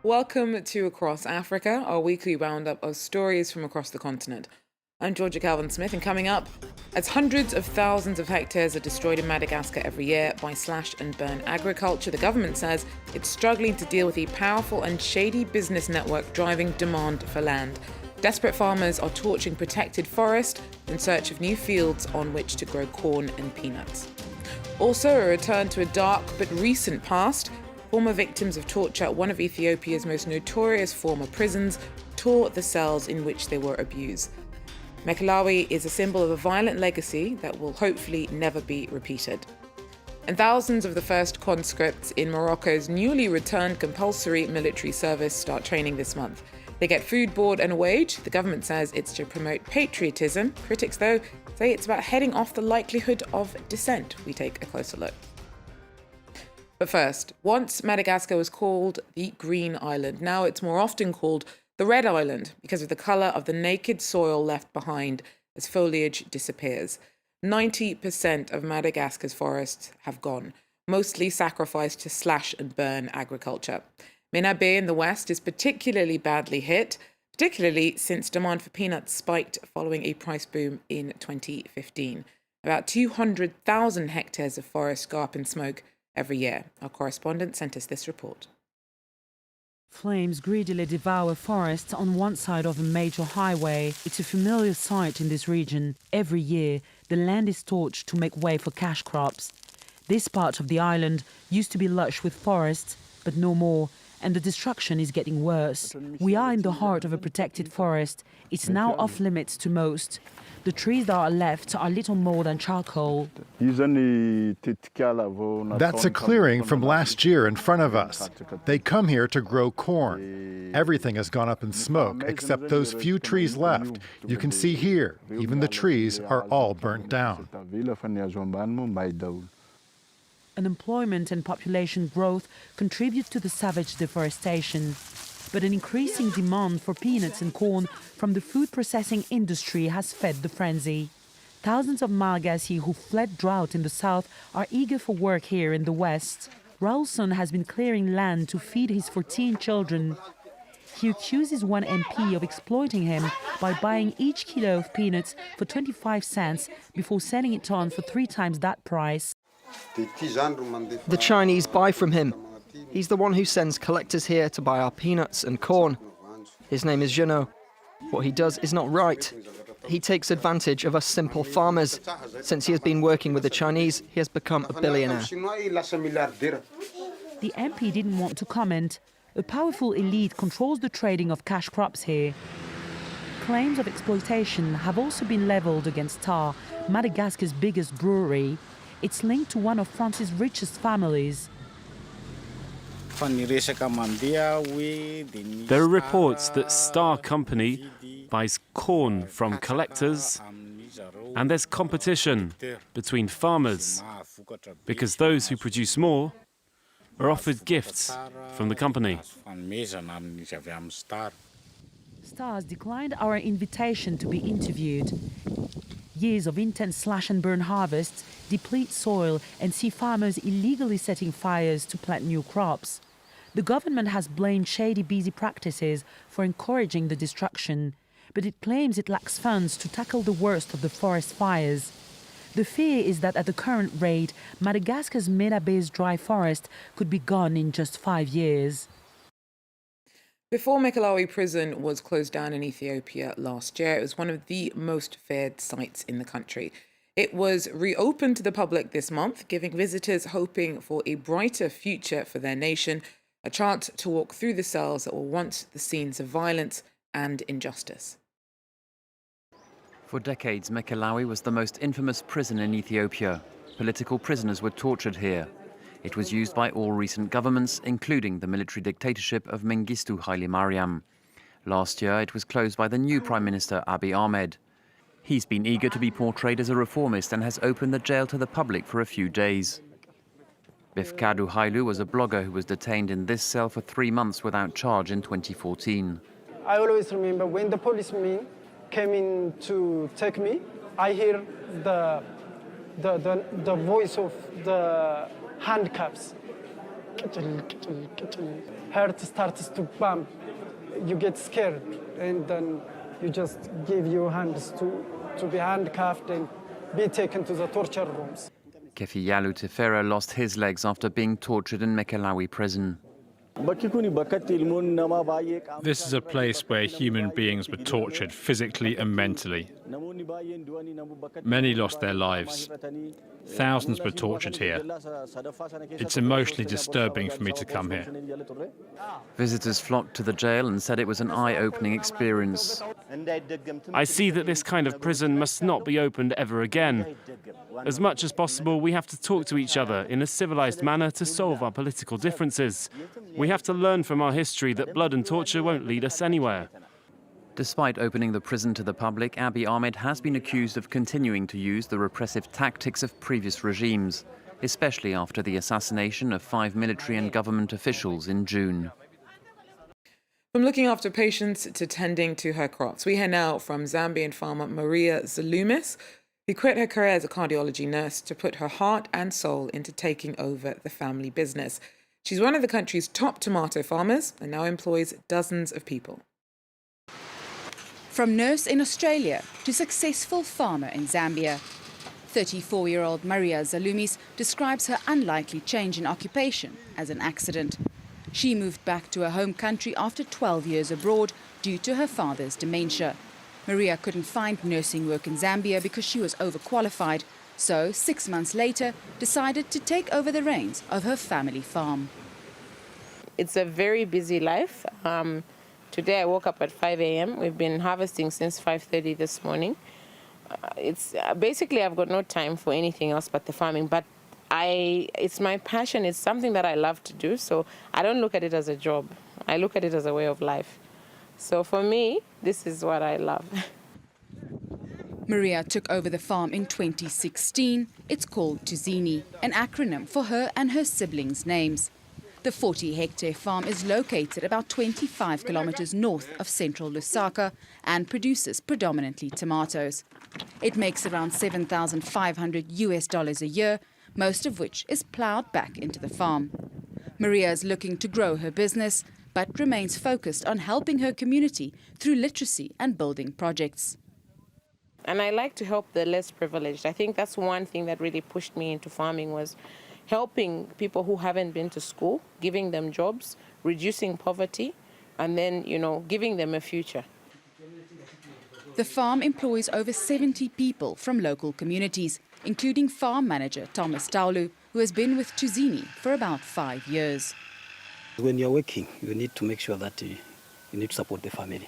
Welcome to Across Africa, our weekly roundup of stories from across the continent. I'm Georgia Calvin-Smith, and coming up, as hundreds of thousands of hectares are destroyed in Madagascar every year by slash and burn agriculture, the government says it's struggling to deal with a powerful and shady business network driving demand for land. Desperate farmers are torching protected forest in search of new fields on which to grow corn and peanuts. Also, a return to a dark but recent past. Former victims of torture at one of Ethiopia's most notorious former prisons tore the cells in which they were abused. Makela is a symbol of a violent legacy that will hopefully never be repeated. And thousands of the first conscripts in Morocco's newly returned compulsory military service start training this month. They get food, board and a wage. The government says it's to promote patriotism. Critics, though, say it's about heading off the likelihood of dissent. We take a closer look. But first, once Madagascar was called the Green Island. Now it's more often called the Red Island because of the colour of the naked soil left behind as foliage disappears. 90% of Madagascar's forests have gone, mostly sacrificed to slash and burn agriculture. Mena Bay in the west is particularly badly hit, particularly since demand for peanuts spiked following a price boom in 2015. About 200,000 hectares of forest go up in smoke every year. Our correspondent sent us this report. Flames greedily devour forests on one side of a major highway. It's a familiar sight in this region. Every year, the land is torched to make way for cash crops. This part of the island used to be lush with forests, but no more, and the destruction is getting worse. We are in the heart of a protected forest. It's now off limits to most. The trees that are left are little more than charcoal. That's a clearing from last year in front of us. They come here to grow corn. Everything has gone up in smoke except those few trees left. You can see here, even the trees are all burnt down. Unemployment and population growth contribute to the savage deforestation. But an increasing demand for peanuts and corn from the food processing industry has fed the frenzy. Thousands of Malagasy who fled drought in the south are eager for work here in the west. Raulson has been clearing land to feed his 14 children. He accuses one MP of exploiting him by buying each kilo of peanuts for 25 cents before selling it on for 3 times that price. The Chinese buy from him. He's the one who sends collectors here to buy our peanuts and corn. His name is Jeannot. What he does is not right. He takes advantage of us simple farmers. Since he has been working with the Chinese, he has become a billionaire. The MP didn't want to comment. A powerful elite controls the trading of cash crops here. Claims of exploitation have also been levelled against Tar, Madagascar's biggest brewery. It's linked to one of France's richest families. There are reports that Star Company buys corn from collectors, and there's competition between farmers because those who produce more are offered gifts from the company. Stars declined our invitation to be interviewed. Years of intense slash and burn harvests deplete soil and see farmers illegally setting fires to plant new crops. The government has blamed shady busy practices for encouraging the destruction, but it claims it lacks funds to tackle the worst of the forest fires. The fear is that at the current rate, Madagascar's Mena Bay's dry forest could be gone in just 5 years. Before Makela Prison was closed down in Ethiopia last year, it was one of the most feared sites in the country. It was reopened to the public this month, giving visitors hoping for a brighter future for their nation, a chance to walk through the cells that were once the scenes of violence and injustice. For decades, Makela was the most infamous prison in Ethiopia. Political prisoners were tortured here. It was used by all recent governments, including the military dictatorship of Mengistu Haile Mariam. Last year, it was closed by the new Prime Minister Abiy Ahmed. He's been eager to be portrayed as a reformist and has opened the jail to the public for a few days. Bifkadu Hailu was a blogger who was detained in this cell for 3 months without charge in 2014. I always remember when the policemen came in to take me, I hear the voice of the handcuffs. Heart starts to pump. You get scared, and then you just give your hands to be handcuffed and be taken to the torture rooms. Kefiyalu Tefera lost his legs after being tortured in Makela Prison. This is a place where human beings were tortured physically and mentally. Many lost their lives. Thousands were tortured here. It's emotionally disturbing for me to come here. Visitors flocked to the jail and said it was an eye-opening experience. I see that this kind of prison must not be opened ever again. As much as possible, we have to talk to each other in a civilized manner to solve our political differences. We have to learn from our history that blood and torture won't lead us anywhere. Despite opening the prison to the public, Abiy Ahmed has been accused of continuing to use the repressive tactics of previous regimes, especially after the assassination of 5 military and government officials in June. From looking after patients to tending to her crops, we hear now from Zambian farmer Maria Zalumis, who quit her career as a cardiology nurse to put her heart and soul into taking over the family business. She's one of the country's top tomato farmers and now employs dozens of people. From nurse in Australia to successful farmer in Zambia, 34-year-old Maria Zalumis describes her unlikely change in occupation as an accident. She moved back to her home country after 12 years abroad due to her father's dementia. Maria couldn't find nursing work in Zambia because she was overqualified, so 6 months later decided to take over the reins of her family farm. It's a very busy life. Today I woke up at 5 a.m. We've been harvesting since 5:30 this morning. It's basically I've got no time for anything else but the farming. But it's my passion. It's something that I love to do. So I don't look at it as a job. I look at it as a way of life. So for me, this is what I love. Maria took over the farm in 2016. It's called Tuzini, an acronym for her and her siblings' names. The 40-hectare farm is located about 25 kilometers north of central Lusaka and produces predominantly tomatoes. It makes around $7,500 a year, most of which is ploughed back into the farm. Maria is looking to grow her business, but remains focused on helping her community through literacy and building projects. And I like to help the less privileged. I think that's one thing that really pushed me into farming was helping people who haven't been to school, giving them jobs, reducing poverty, and then, giving them a future. The farm employs over 70 people from local communities, including farm manager Thomas Taulu, who has been with Tuzini for about 5 years. When you're working, you need to make sure that you need to support the family.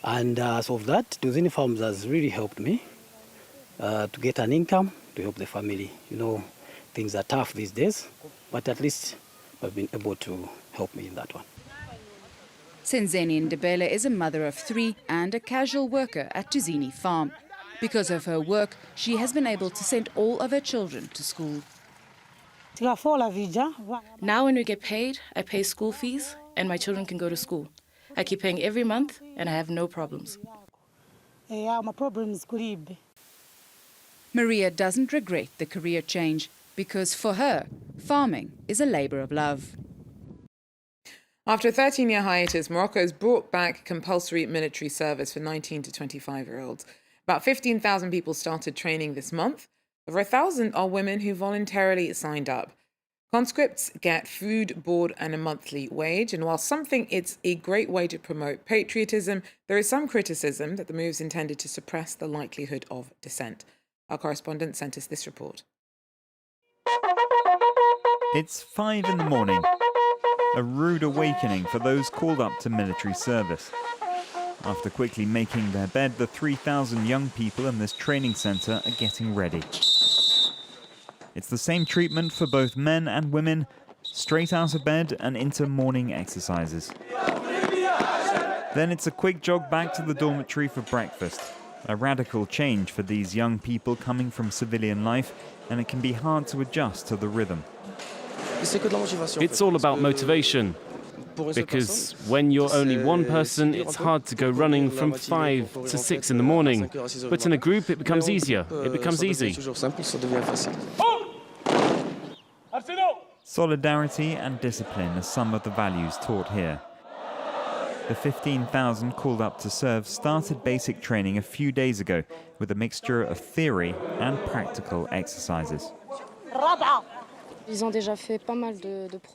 And as of that, Tuzini Farms has really helped me to get an income to help the family. Things are tough these days, but at least I've been able to help me in that one. Senzeni Ndebele is a mother of 3 and a casual worker at Tuzini Farm. Because of her work, she has been able to send all of her children to school. Now when we get paid, I pay school fees and my children can go to school. I keep paying every month and I have no problems. Maria doesn't regret the career change because for her, farming is a labour of love. After a 13-year hiatus, Morocco has brought back compulsory military service for 19 to 25-year-olds. About 15,000 people started training this month. Over 1,000 are women who voluntarily signed up. Conscripts get food, board and a monthly wage. And while some think it's a great way to promote patriotism, there is some criticism that the move is intended to suppress the likelihood of dissent. Our correspondent sent us this report. It's 5 in the morning, a rude awakening for those called up to military service. After quickly making their bed, the 3,000 young people in this training centre are getting ready. It's the same treatment for both men and women, straight out of bed and into morning exercises. Then it's a quick jog back to the dormitory for breakfast. A radical change for these young people coming from civilian life, and it can be hard to adjust to the rhythm. It's all about motivation, because when you're only one person, it's hard to go running from 5 to 6 in the morning. But in a group, it becomes easier. It becomes easy. Solidarity and discipline are some of the values taught here. The 15,000 called up to serve started basic training a few days ago with a mixture of theory and practical exercises.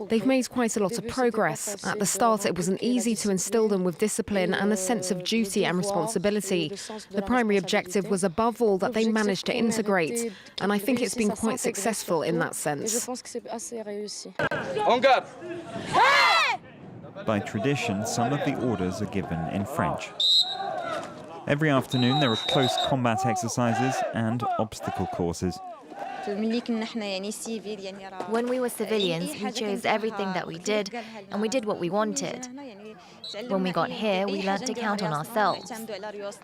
They've made quite a lot of progress. At the start, it wasn't easy to instill them with discipline and a sense of duty and responsibility. The primary objective was, above all, that they managed to integrate, and I think it's been quite successful in that sense. By tradition, some of the orders are given in French. Every afternoon, there are close combat exercises and obstacle courses. When we were civilians, we chose everything that we did, and we did what we wanted. When we got here, we learnt to count on ourselves.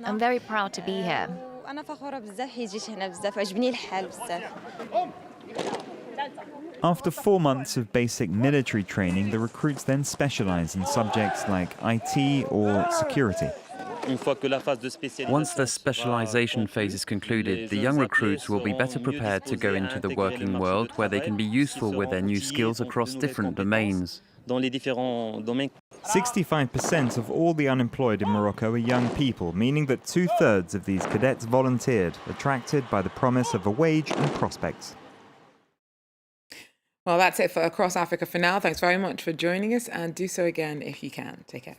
I'm very proud to be here. After 4 months of basic military training, the recruits then specialize in subjects like IT or security. Once the specialization phase is concluded, the young recruits will be better prepared to go into the working world, where they can be useful with their new skills across different domains. 65% of all the unemployed in Morocco are young people, meaning that 2/3 of these cadets volunteered, attracted by the promise of a wage and prospects. Well, that's it for Across Africa for now. Thanks very much for joining us, and do so again if you can. Take care.